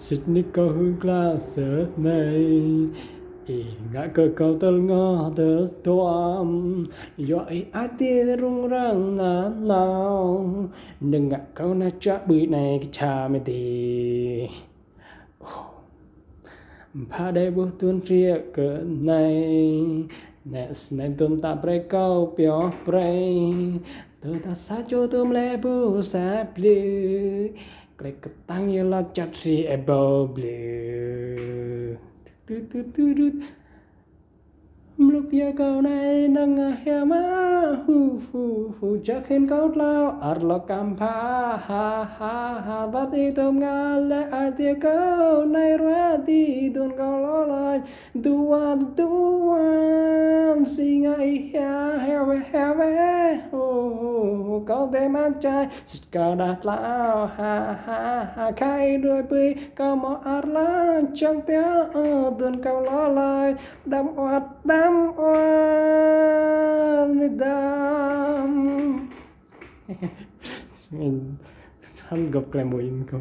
xích ní câu hương la sợ này ý ngã cơ câu tơ ngõ tơ toam do ý ai tia rung răng nà nào đừng ngã câu na cha bụi này cái cha mê tì phá đây bố tuôn ria cỡ này nè này tuôn ta bre câu biểu bre tôi ta sa cho tôi lẽ bố sa ble cái tăng như là chặt ri e bờ ble tu tu tu tu lúc giờ câu này nâng hè má hu hu hu chắc hình câu lao ar lo cam pha ha ha ha bắt đi tôm ngà lẽ ai tia câu này ra đi tuôn câu lo lại tuan si ngay hè ve câu te mang trai xịt cờ đạt lao ha ha ha khai đuôi bơi câu mò ar la trong té tuôn câu lo lại đâm oát đâm oan đâm mình không gặp lại mùi câu